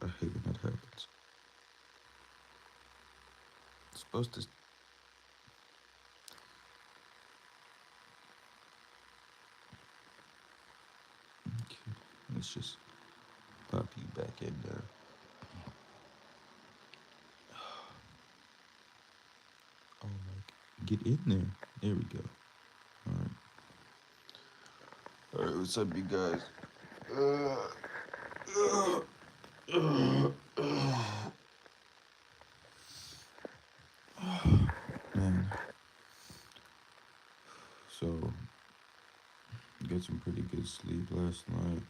I hate when that happens. It's supposed to. Okay, let's just pop you back in there. Oh my. Get in there. There we go. Alright. Alright, what's up, you guys? Man, so get some pretty good sleep last night.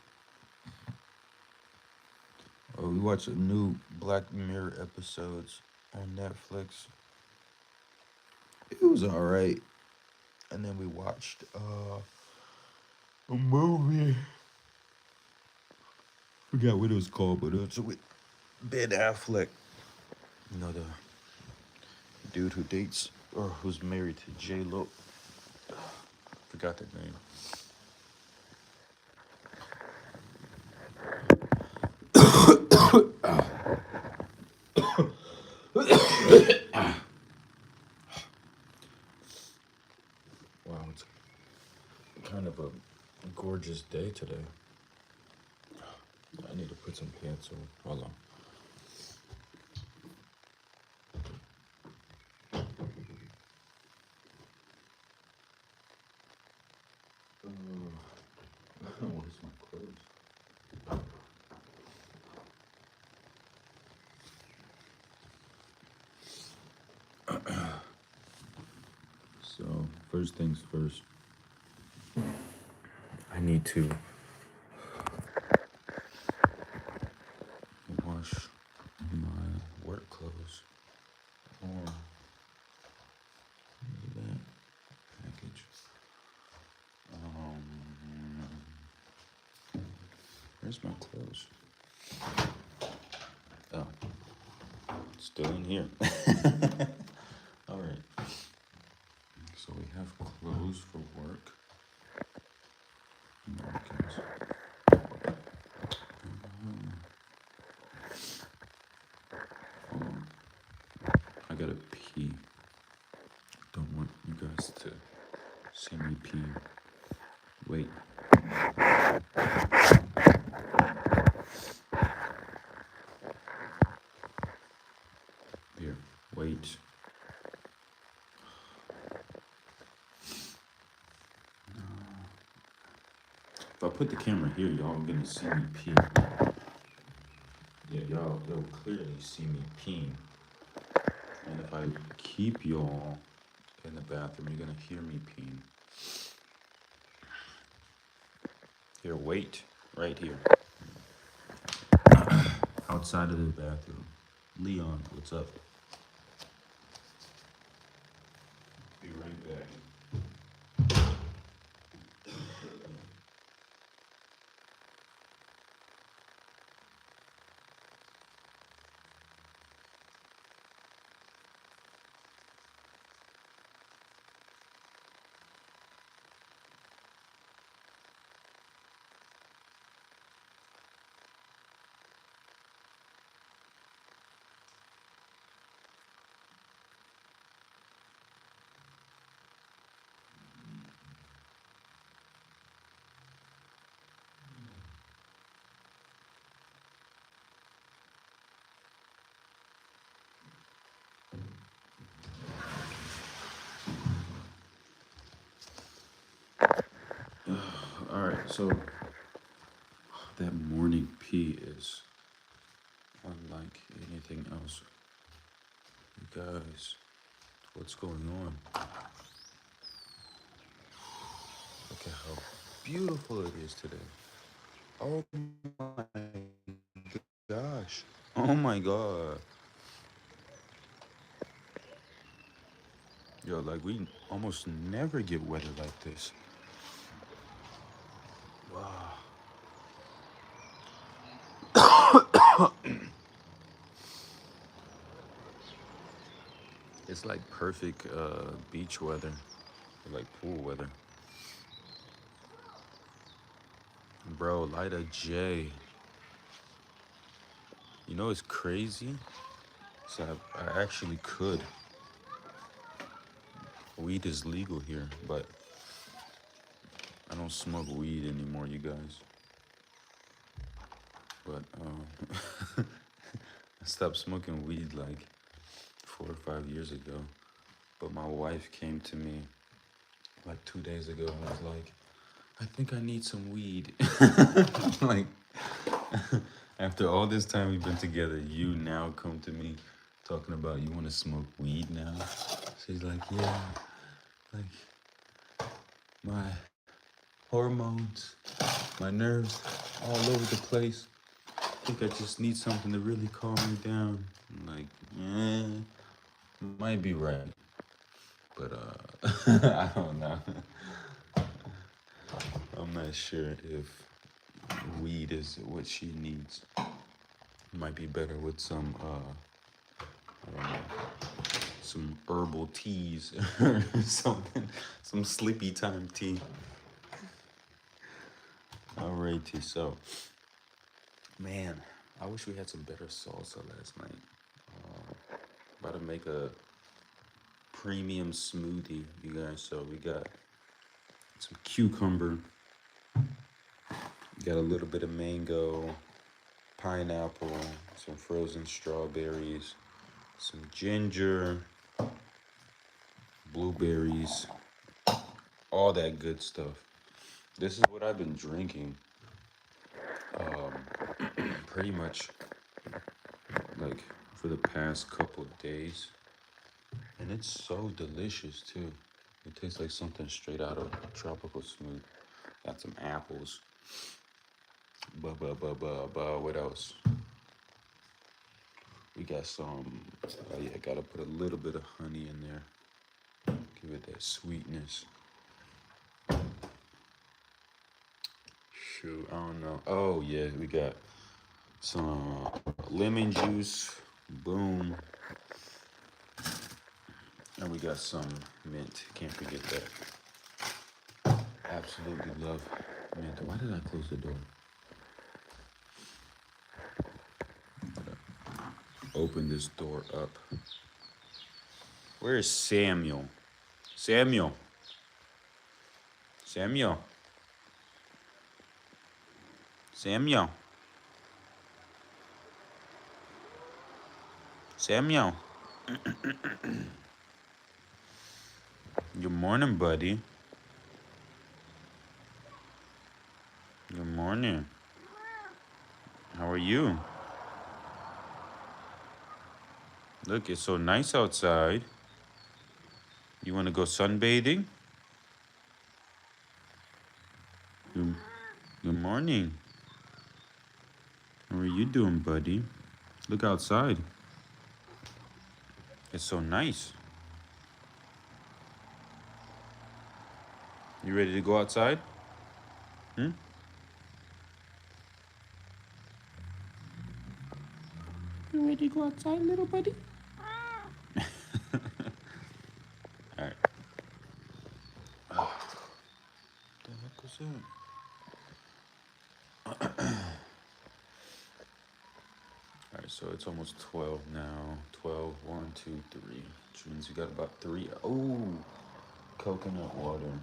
Oh, we watched a new Black Mirror episodes on Netflix. It was alright. And then we watched a movie. Forgot what it was called, but it was with Ben Affleck. You know, the dude who dates or who's married to J Lo. Forgot their name. Wow, it's kind of a gorgeous day today. I need to put some pants on. Hold on. Where's my clothes? So, first things first, I need to wash my work clothes. Or that package. Where's my clothes? Oh, still in here. All right. So we have clothes for work. Napkins. I gotta pee. Don't want you guys to see me pee. Wait. Here. Wait. If I put the camera here, y'all are gonna see me pee. Yeah, y'all clearly see me peeing. And if I keep y'all in the bathroom, you're gonna hear me peeing. Here, wait, right here. Outside of the bathroom. Leon, what's up? Be right back. All right, so that morning pee is unlike anything else. You guys, what's going on? Look at how beautiful it is today. Oh my gosh. Oh my god. Yo, like we almost never get weather like this. Wow. It's like perfect beach weather, like pool weather. Bro, light a J. know it's crazy. So I actually could. Weed is legal here, but I don't smoke weed anymore, you guys. But I stopped smoking weed like 4 or 5 years ago. But my wife came to me like 2 days ago and was like, I think I need some weed. Like, after all this time we've been together, you now come to me talking about you want to smoke weed now? She's like, yeah, like my hormones, my nerves all over the place. I think I just need something to really calm me down. I'm like, might be right, but I don't know. I'm not sure if weed is what she needs. Might be better with some herbal teas or something, some sleepy time tea. Alrighty, so man, I wish we had some better salsa last night. About to make a premium smoothie, you guys. So we got some cucumber, got a little bit of mango, pineapple, some frozen strawberries, some ginger, blueberries, all that good stuff. This is what I've been drinking pretty much like for the past couple of days. And it's so delicious too. It tastes like something straight out of tropical smooth. Got some apples. What else? We got some, oh yeah, gotta put a little bit of honey in there. Give it that sweetness. Shoot, I don't know. Oh yeah, we got some lemon juice. Boom. And we got some mint. Can't forget that. Absolutely love mint. Why did I close the door? Open this door up. Where is Samuel? Samuel. Samuel. Samuel. Samuel. Good morning, buddy. Good morning. How are you? Look, it's so nice outside. You want to go sunbathing? Good, good morning. How are you doing, buddy? Look outside. It's so nice. You ready to go outside? Hmm? You ready to go outside, little buddy? All right. The heck was that? All right, so it's almost 12 now. 12, 1, 2, 3. Which means we got about 3. Oh, coconut water.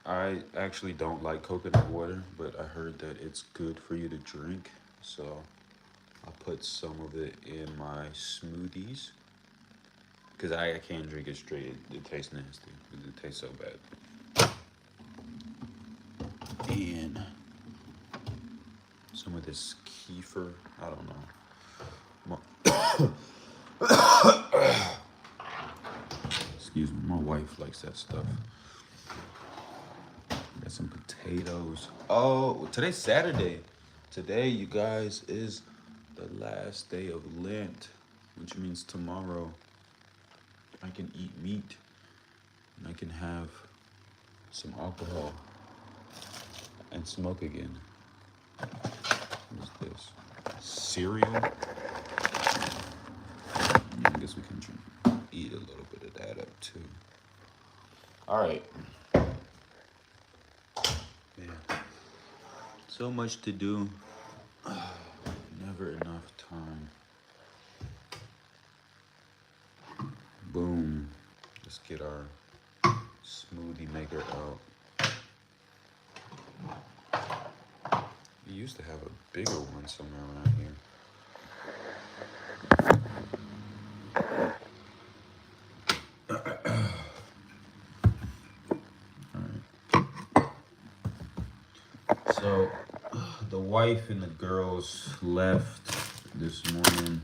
I actually don't like coconut water, but I heard that it's good for you to drink. So I put some of it in my smoothies. Because I can't drink it straight. It tastes nasty. It tastes so bad. And some of this kefir. I don't know. Excuse me. My wife likes that stuff. Got some potatoes. Oh, today's Saturday. Today, you guys, is the last day of Lent, which means tomorrow I can eat meat and I can have some alcohol and smoke again. What is this? Cereal? I guess we can eat a little bit of that up too. All right. Man, so much to do. never enough time. Boom. Let's get our smoothie maker out. We used to have a bigger one somewhere around here. So the wife and the girls left this morning.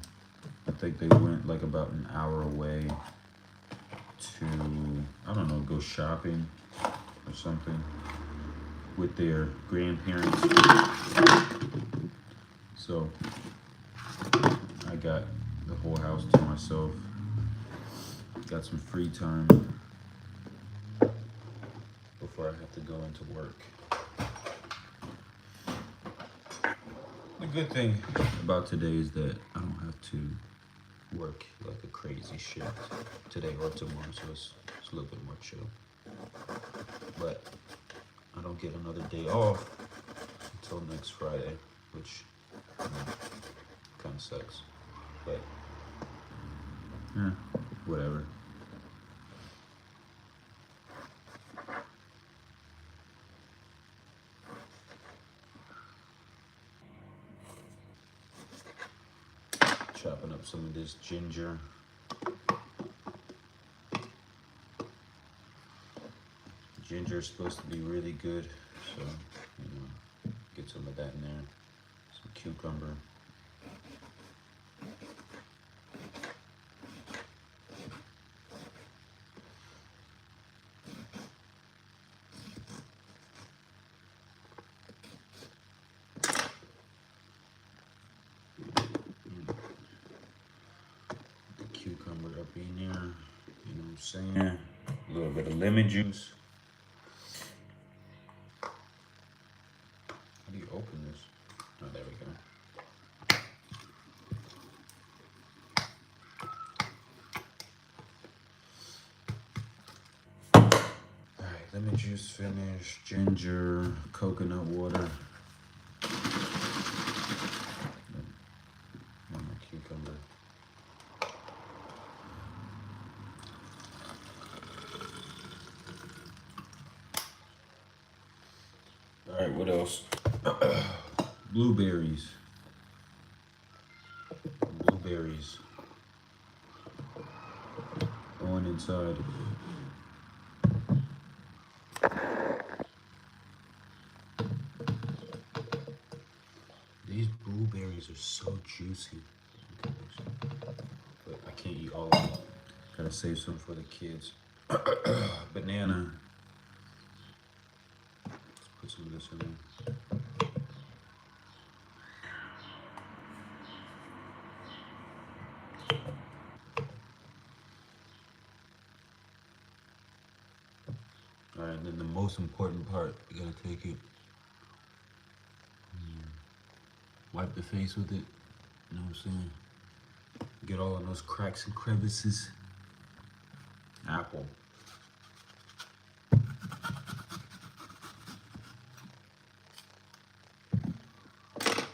I think they went like about an hour away to, I don't know, go shopping or something with their grandparents. So I got the whole house to myself. Got some free time before I have to go into work. The good thing about today is that I don't have to work like a crazy shift today or tomorrow, so it's a little bit more chill. But I don't get another day off until next Friday, which kind of sucks. But whatever. Chopping up some of this ginger. Ginger is supposed to be really good, so get some of that in there. Some cucumber. The cucumber up in there, you know what I'm saying? A little bit of lemon juice. How do you open this? Oh, there we go. Alright, lemon juice finished. Ginger, coconut water. And my cucumber. Alright, what else? Blueberries. Blueberries. Going inside. These blueberries are so juicy. But I can't eat all of them. Gotta save some for the kids. Banana. Let's put some of this in there. Alright, and then the most important part, you gotta take it, wipe the face with it, you know what I'm saying? Get all of those cracks and crevices. Apple.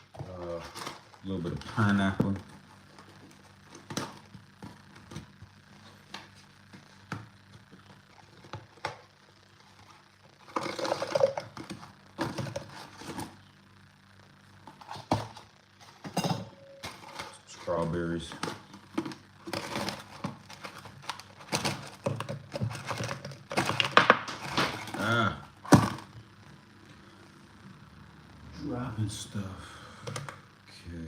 A little bit of pineapple. Strawberries. Dropping stuff. Okay.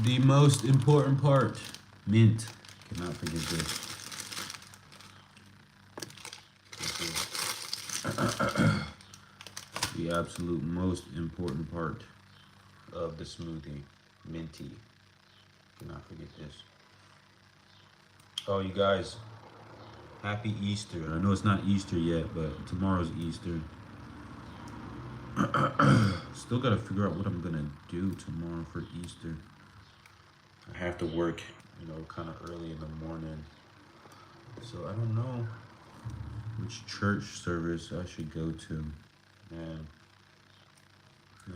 The most important part, mint. Cannot forget this. The absolute most important part of the smoothie, minty. Cannot forget this. Oh, you guys, happy Easter. I know it's not Easter yet, but tomorrow's Easter. Still gotta figure out what I'm gonna do tomorrow for Easter. I have to work, kind of early in the morning. So I don't know which church service I should go to. And,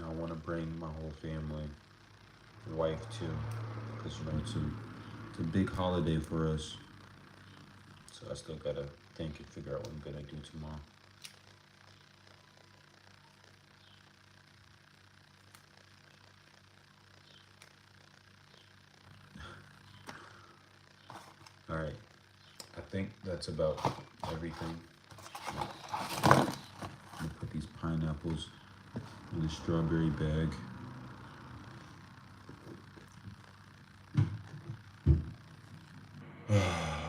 I want to bring my whole family, wife too, because, it's a big holiday for us. So I still gotta think and figure out what I'm gonna do tomorrow. All right, I think that's about everything. I'm gonna put these pineapples in the strawberry bag.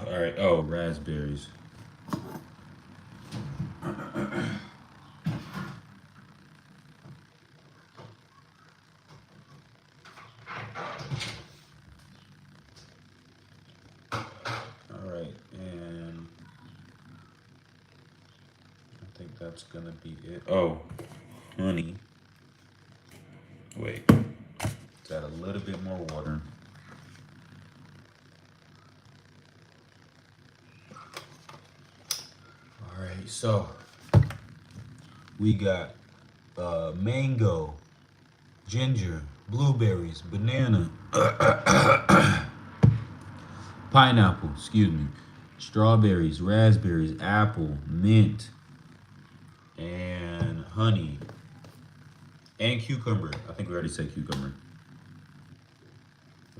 All right. Oh, raspberries. All right, and I think that's gonna be it. Oh, honey. Wait. Let's add a little bit more water. All right, so we got mango, ginger, blueberries, banana, pineapple, excuse me, strawberries, raspberries, apple, mint, and honey, and cucumber. I think we already said cucumber.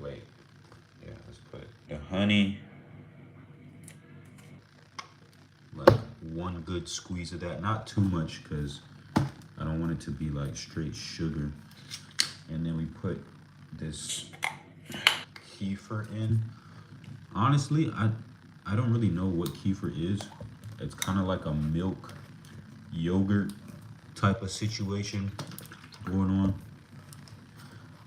Wait, yeah, let's put it. The honey, like one good squeeze of that, not too much because I don't want it to be like straight sugar. And then we put this kefir in. Honestly, I don't really know what kefir is. It's kind of like a milk yogurt type of situation going on.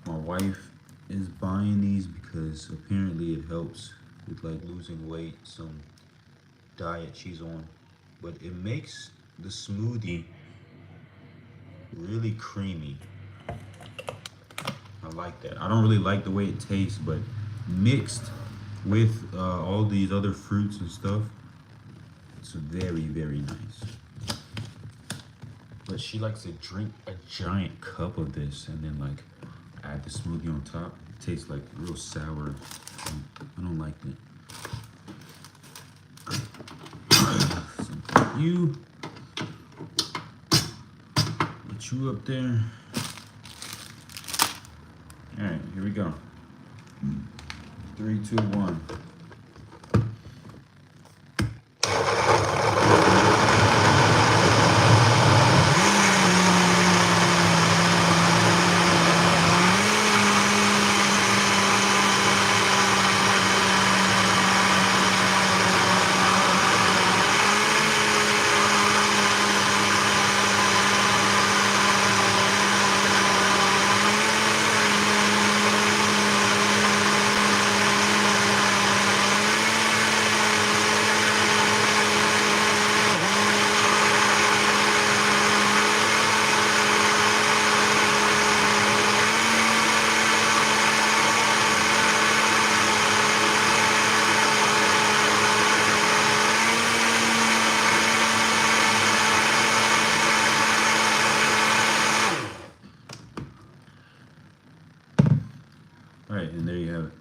My wife is buying these because apparently it helps with like losing weight, some diet she's on. But it makes the smoothie really creamy. I like that. I don't really like the way it tastes, but mixed with all these other fruits and stuff, it's very, very nice. But she likes to drink a giant cup of this and then like add the smoothie on top. It tastes like real sour. I don't like that. So you put you up there. All right, here we go. 3, 2, 1. All right, and there you have it.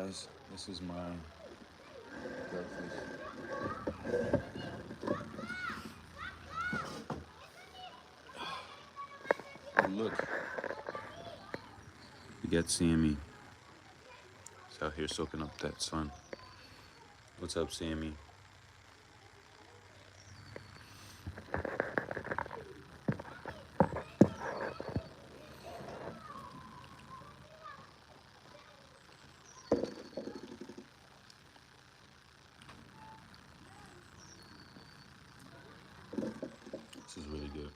guys. This is my breakfast. Oh, look, we got Sammy. He's out here soaking up that sun. What's up, Sammy? This is really good.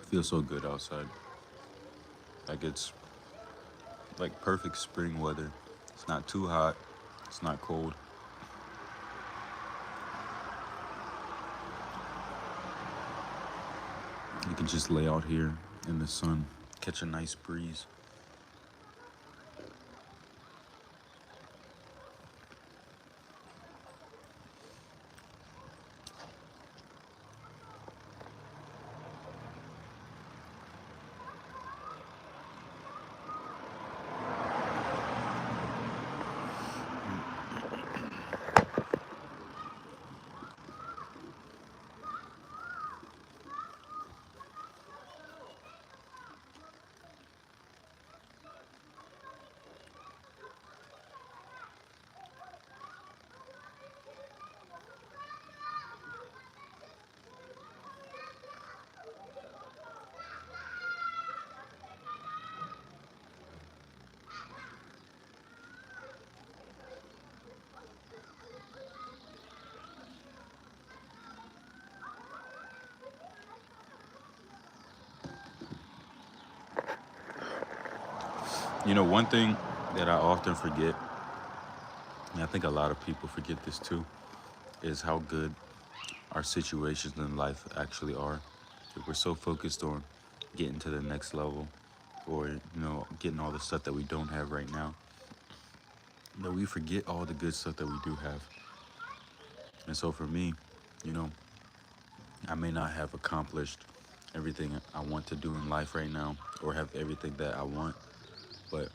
Feels so good outside. Like it's like perfect spring weather. It's not too hot. It's not cold. You can just lay out here in the sun, catch a nice breeze. You know, one thing that I often forget, and I think a lot of people forget this too, is how good our situations in life actually are. Like we're so focused on getting to the next level or, getting all the stuff that we don't have right now. that we forget all the good stuff that we do have. And so for me, you know, I may not have accomplished everything I want to do in life right now or have everything that I want, but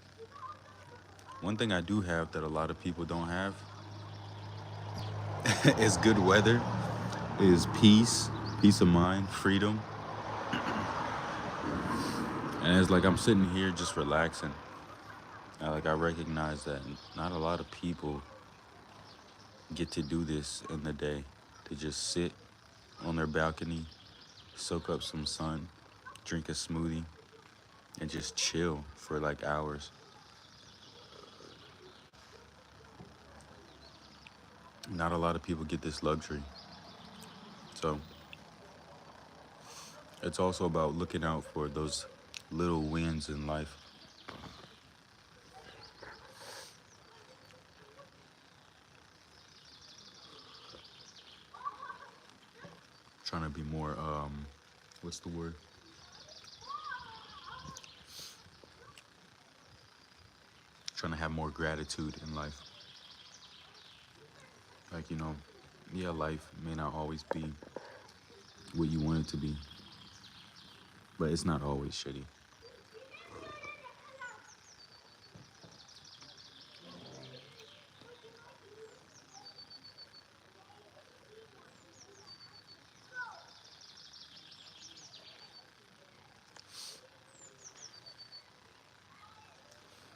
one thing I do have that a lot of people don't have is good weather, is peace, peace of mind, freedom. And it's like I'm sitting here just relaxing. I recognize that not a lot of people get to do this in the day. To just sit on their balcony, soak up some sun, drink a smoothie, and just chill for like hours. Not a lot of people get this luxury. So it's also about looking out for those little wins in life. Trying to be more, what's the word? Trying to have more gratitude in life. Like, yeah, life may not always be what you want it to be, but it's not always shitty.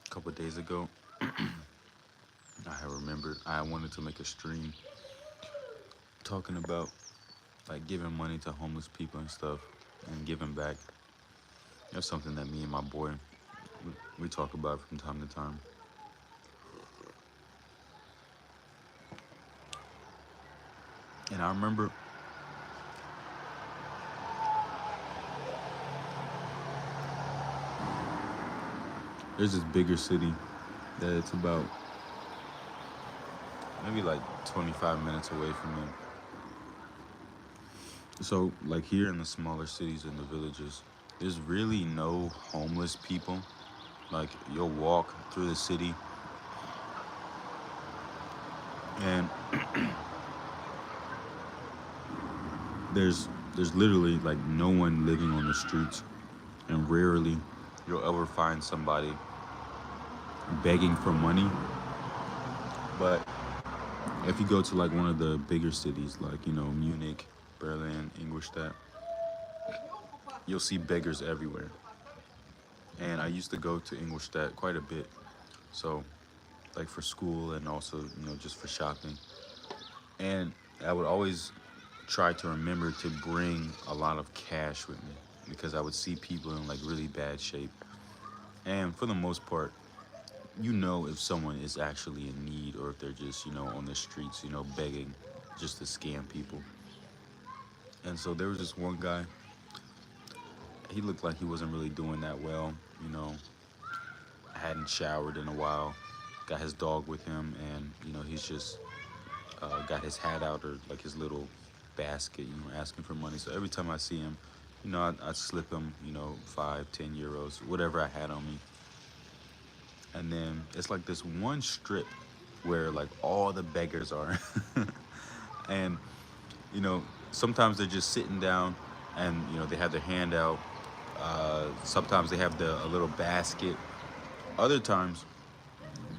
A couple of days ago, I have remembered I wanted to make a stream talking about like giving money to homeless people and stuff and giving back. That's something that me and my boy we talk about from time to time. And I remember there's this bigger city that it's about maybe like 25 minutes away from me. So like here in the smaller cities and the villages, there's really no homeless people. Like you'll walk through the city and there's there's literally like no one living on the streets, and rarely you'll ever find somebody begging for money. But if you go to like one of the bigger cities like Munich, Berlin, Ingolstadt, you'll see beggars everywhere. And I used to go to Ingolstadt quite a bit, so like for school and also just for shopping. And I would always try to remember to bring a lot of cash with me because I would see people in like really bad shape. And for the most part, if someone is actually in need or if they're just, on the streets, begging just to scam people. And so there was this one guy, he looked like he wasn't really doing that well, you know, hadn't showered in a while, got his dog with him, and, he's just got his hat out or like his little basket, asking for money. So every time I see him, I'd slip him, 5, 10 euros, whatever I had on me. And then it's like this one strip where like all the beggars are. And, you know, sometimes they're just sitting down and, they have their hand out. Sometimes they have a little basket. Other times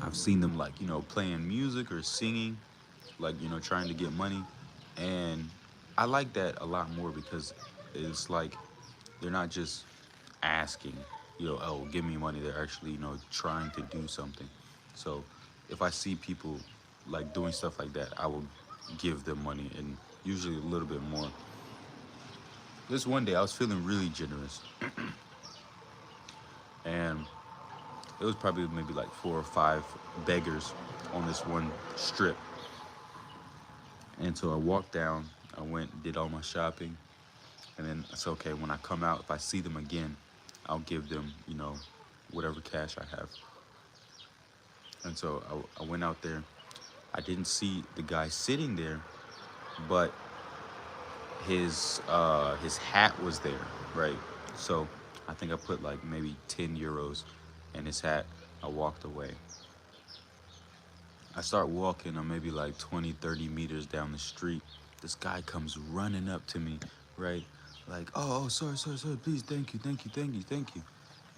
I've seen them like, playing music or singing, like, trying to get money. And I like that a lot more because it's like they're not just asking, oh, give me money. They're actually, trying to do something. So if I see people like doing stuff like that, I will give them money and usually a little bit more. This one day I was feeling really generous and it was probably maybe like 4 or 5 beggars on this one strip. And so I walked down, I went, did all my shopping, and then it's okay. When I come out, if I see them again, I'll give them, whatever cash I have. And so I went out there. I didn't see the guy sitting there, but his hat was there, right? So I think I put like maybe 10 euros in his hat. I walked away. I start walking, I'm maybe like 20, 30 meters down the street. This guy comes running up to me, right? Like, oh, sorry, please, thank you, thank you, thank you, thank you.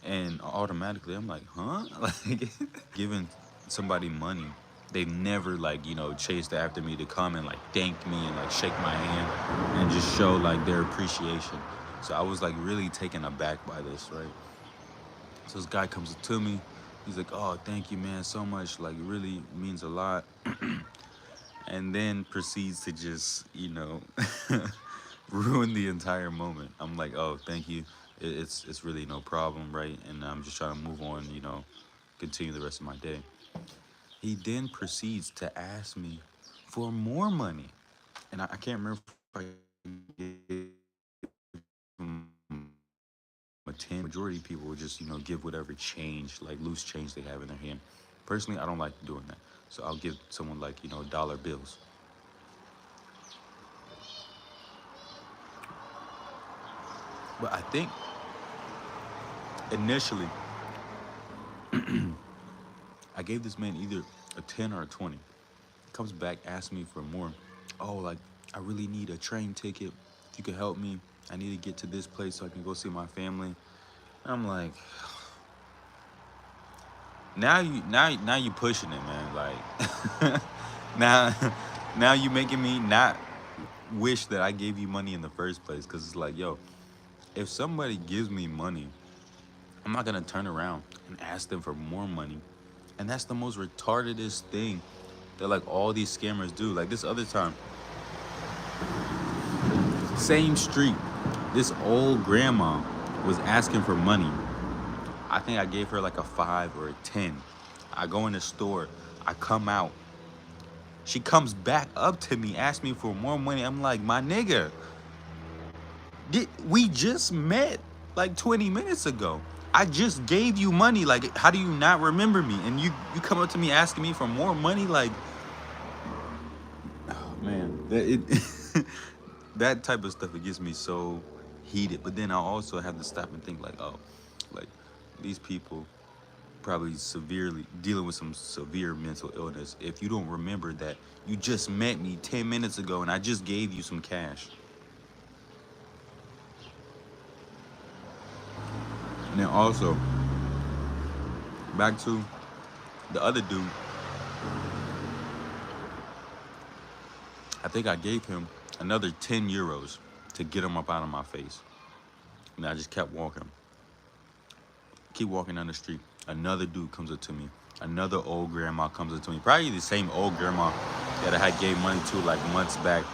And automatically I'm like, huh? Like, giving somebody money, they never like, chased after me to come and like thank me and like shake my hand and just show like their appreciation. So I was like really taken aback by this, right? So this guy comes up to me. He's like, oh, thank you, man, so much. Like, it really means a lot. And then proceeds to just, ruin the entire moment. I'm like, oh, thank you. It's really no problem, right? And I'm just trying to move on, continue the rest of my day. He then proceeds to ask me for more money. And I can't remember if I gave him a 10. Majority of people will just, give whatever change, like loose change they have in their hand. Personally, I don't like doing that. So I'll give someone like, dollar bills. But I think initially, I gave this man either a 10 or a 20. He comes back, asks me for more. Oh, like, I really need a train ticket. If you could help me, I need to get to this place so I can go see my family. I'm like, now you pushing it, man. Like, now, now you making me not wish that I gave you money in the first place. Cause it's like, yo, if somebody gives me money, I'm not gonna turn around and ask them for more money. And that's the most retardedest thing that like all these scammers do. Like this other time, same street, this old grandma was asking for money. I think I gave her like a 5 or a 10. I go in the store, I come out. She comes back up to me, asks me for more money. I'm like, my nigga, we just met like 20 minutes ago. I just gave you money. Like, how do you not remember me? And you come up to me asking me for more money? Like, oh, man, that type of stuff, it gets me so heated. But then I also have to stop and think like, oh, like these people probably severely dealing with some severe mental illness if you don't remember that you just met me 10 minutes ago and I just gave you some cash. And then also, back to the other dude, I think I gave him another 10 euros to get him up out of my face. And I just kept walking. Keep walking down the street. Another dude comes up to me. Another old grandma comes up to me. Probably the same old grandma that I had gave money to like months back.